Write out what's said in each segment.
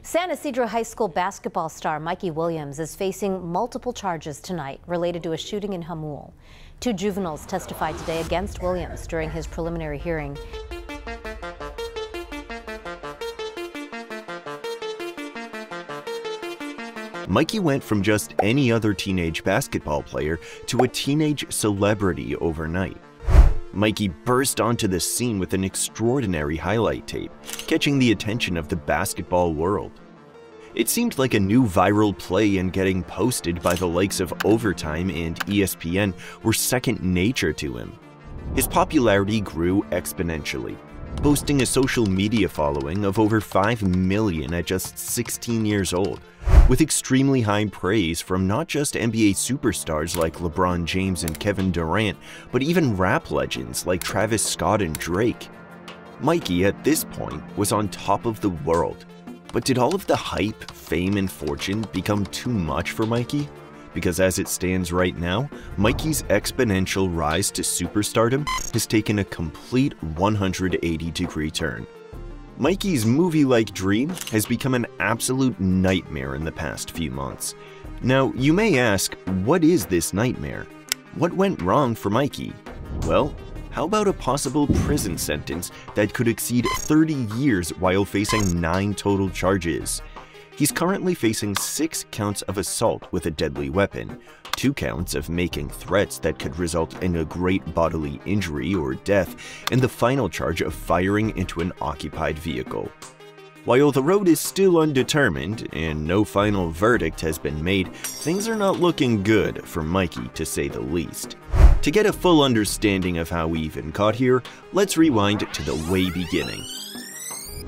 San Ysidro High School basketball star Mikey Williams is facing multiple charges tonight related to a shooting in Hamul. Two juveniles testified today against Williams during his preliminary hearing. Mikey went from just any other teenage basketball player to a teenage celebrity overnight. Mikey burst onto the scene with an extraordinary highlight tape, catching the attention of the basketball world. It seemed like a new viral play, and getting posted by the likes of Overtime and ESPN were second nature to him. His popularity grew exponentially, boasting a social media following of over 5 million at just 16 years old, with extremely high praise from not just NBA superstars like LeBron James and Kevin Durant, but even rap legends like Travis Scott and Drake. Mikey, at this point, was on top of the world. But did all of the hype, fame, and fortune become too much for Mikey? Because as it stands right now, Mikey's exponential rise to superstardom has taken a complete 180-degree turn. Mikey's movie-like dream has become an absolute nightmare in the past few months. Now, you may ask, what is this nightmare? What went wrong for Mikey? Well, how about a possible prison sentence that could exceed 30 years while facing 9 total charges? He's currently facing 6 counts of assault with a deadly weapon, 2 counts of making threats that could result in a great bodily injury or death, and the final charge of firing into an occupied vehicle. While the road is still undetermined and no final verdict has been made, things are not looking good for Mikey, to say the least. To get a full understanding of how we even got here, let's rewind to the way beginning.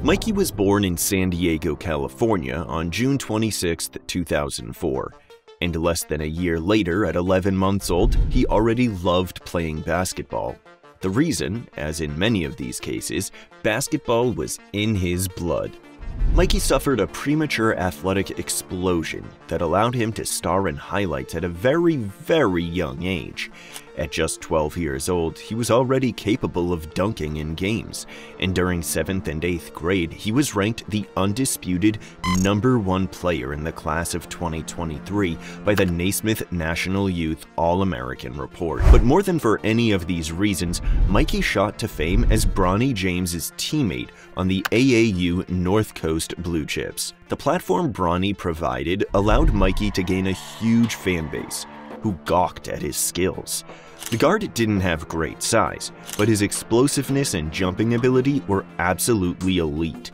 Mikey was born in San Diego, California on June 26, 2004, and less than a year later, at 11 months old, he already loved playing basketball. The reason, as in many of these cases, basketball was in his blood. Mikey suffered a premature athletic explosion that allowed him to star in highlights at a very, very young age. At just 12 years old, he was already capable of dunking in games, and during 7th and 8th grade, he was ranked the undisputed #1 player in the class of 2023 by the Naismith National Youth All-American Report. But more than for any of these reasons, Mikey shot to fame as Bronny James's teammate on the AAU North Coast Blue Chips. The platform Bronny provided allowed Mikey to gain a huge fan base, who gawked at his skills. The guard didn't have great size, but his explosiveness and jumping ability were absolutely elite.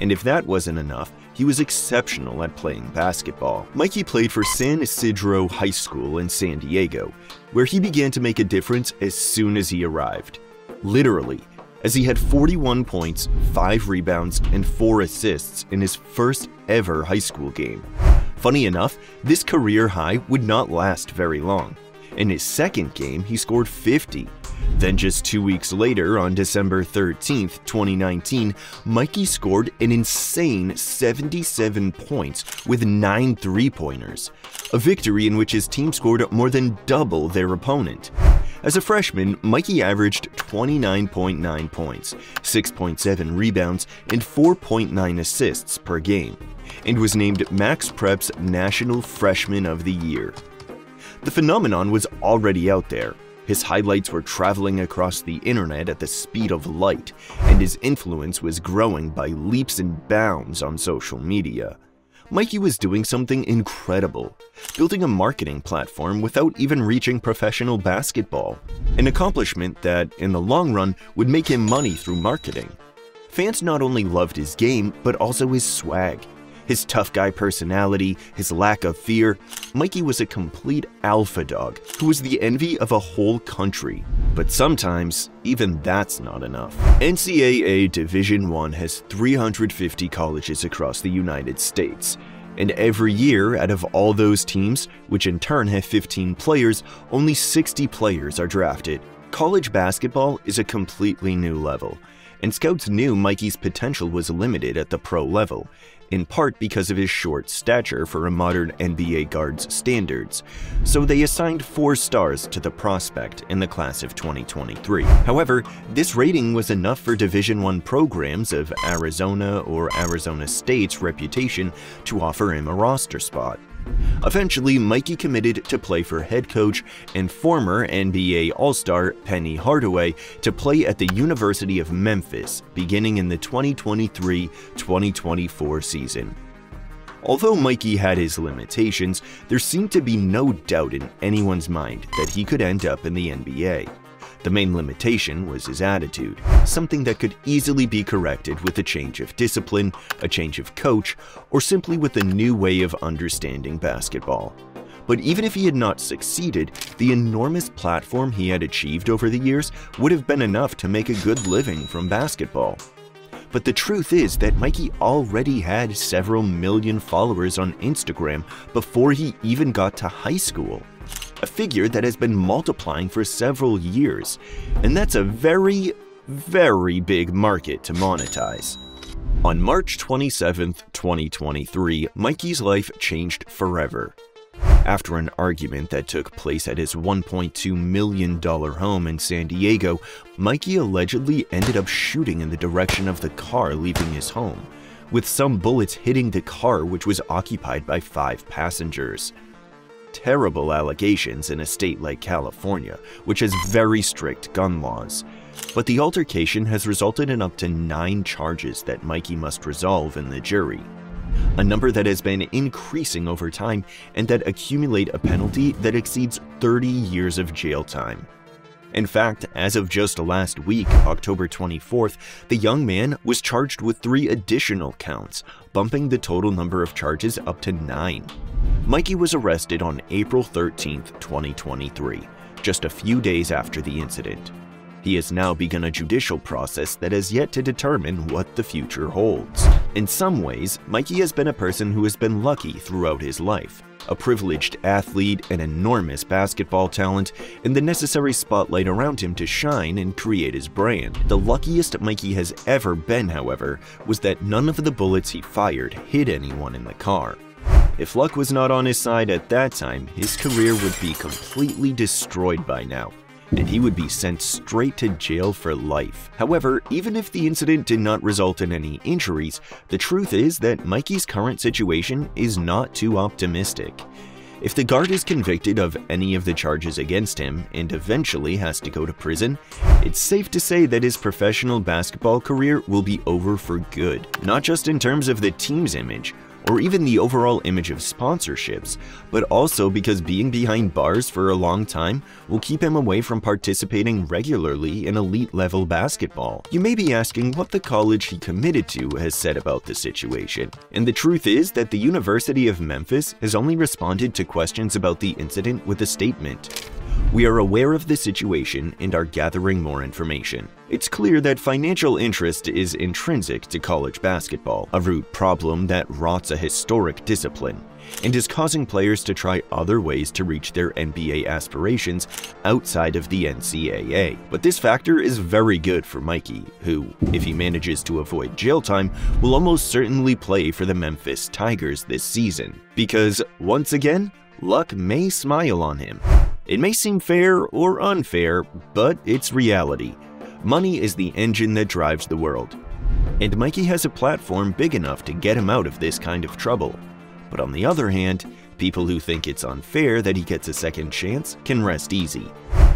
And if that wasn't enough, he was exceptional at playing basketball. Mikey played for San Ysidro High School in San Diego, where he began to make a difference as soon as he arrived. Literally, as he had 41 points, 5 rebounds, and 4 assists in his first ever high school game. Funny enough, this career high would not last very long. In his second game, he scored 50. Then just 2 weeks later, on December 13th, 2019, Mikey scored an insane 77 points with 9 three-pointers, a victory in which his team scored more than double their opponent. As a freshman, Mikey averaged 29.9 points, 6.7 rebounds, and 4.9 assists per game, and was named Max Prep's National Freshman of the Year. The phenomenon was already out there. His highlights were traveling across the internet at the speed of light, and his influence was growing by leaps and bounds on social media. Mikey was doing something incredible, building a marketing platform without even reaching professional basketball, an accomplishment that, in the long run, would make him money through marketing. Fans not only loved his game, but also his swag. His tough guy personality, his lack of fear. Mikey was a complete alpha dog who was the envy of a whole country. But sometimes, even that's not enough. NCAA Division I has 350 colleges across the United States. And every year, out of all those teams, which in turn have 15 players, only 60 players are drafted. College basketball is a completely new level, and scouts knew Mikey's potential was limited at the pro level, in part because of his short stature for a modern NBA guard's standards, so they assigned 4 stars to the prospect in the class of 2023. However, this rating was enough for Division I programs of Arizona or Arizona State's reputation to offer him a roster spot. Eventually, Mikey committed to play for head coach and former NBA All-Star Penny Hardaway to play at the University of Memphis beginning in the 2023-2024 season. Although Mikey had his limitations, there seemed to be no doubt in anyone's mind that he could end up in the NBA. The main limitation was his attitude, something that could easily be corrected with a change of discipline, a change of coach, or simply with a new way of understanding basketball. But even if he had not succeeded, the enormous platform he had achieved over the years would have been enough to make a good living from basketball. But the truth is that Mikey already had several million followers on Instagram before he even got to high school. A figure that has been multiplying for several years, and that's a very, very big market to monetize. On March 27, 2023, Mikey's life changed forever. After an argument that took place at his $1.2 million home in San Diego, Mikey allegedly ended up shooting in the direction of the car leaving his home, with some bullets hitting the car, which was occupied by 5 passengers. Terrible allegations in a state like California, which has very strict gun laws. But the altercation has resulted in up to 9 charges that Mikey must resolve in the jury, a number that has been increasing over time and that accumulate a penalty that exceeds 30 years of jail time. In fact, as of just last week, October 24th, the young man was charged with 3 additional counts, bumping the total number of charges up to 9. Mikey was arrested on April 13, 2023, just a few days after the incident. He has now begun a judicial process that has yet to determine what the future holds. In some ways, Mikey has been a person who has been lucky throughout his life, a privileged athlete, an enormous basketball talent, and the necessary spotlight around him to shine and create his brand. The luckiest Mikey has ever been, however, was that none of the bullets he fired hit anyone in the car. If luck was not on his side at that time, his career would be completely destroyed by now, and he would be sent straight to jail for life. However, even if the incident did not result in any injuries, the truth is that Mikey's current situation is not too optimistic. If the guard is convicted of any of the charges against him and eventually has to go to prison, it's safe to say that his professional basketball career will be over for good, not just in terms of the team's image, or even the overall image of sponsorships, but also because being behind bars for a long time will keep him away from participating regularly in elite-level basketball. You may be asking what the college he committed to has said about the situation, and the truth is that the University of Memphis has only responded to questions about the incident with a statement. We are aware of the situation and are gathering more information. It's clear that financial interest is intrinsic to college basketball, a root problem that rots a historic discipline, and is causing players to try other ways to reach their NBA aspirations outside of the NCAA. But this factor is very good for Mikey, who, if he manages to avoid jail time, will almost certainly play for the Memphis Tigers this season. Because, once again, luck may smile on him. It may seem fair or unfair, but it's reality. Money is the engine that drives the world. And Mikey has a platform big enough to get him out of this kind of trouble. But on the other hand, people who think it's unfair that he gets a second chance can rest easy.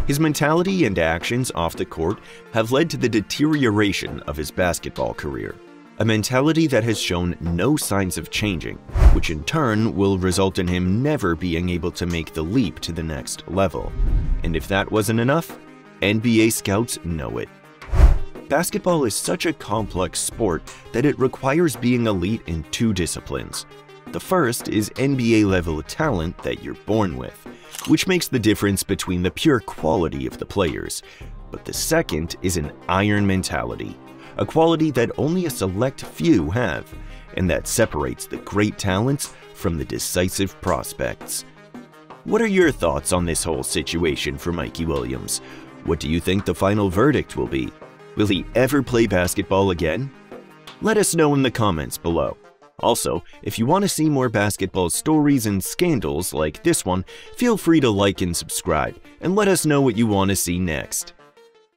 His mentality and actions off the court have led to the deterioration of his basketball career. A mentality that has shown no signs of changing, which in turn will result in him never being able to make the leap to the next level. And if that wasn't enough, NBA scouts know it. Basketball is such a complex sport that it requires being elite in 2 disciplines. The first is NBA-level talent that you're born with, which makes the difference between the pure quality of the players. But the second is an iron mentality, a quality that only a select few have, and that separates the great talents from the decisive prospects. What are your thoughts on this whole situation for Mikey Williams? What do you think the final verdict will be? Will he ever play basketball again? Let us know in the comments below. Also, if you want to see more basketball stories and scandals like this one, feel free to like and subscribe, and let us know what you want to see next.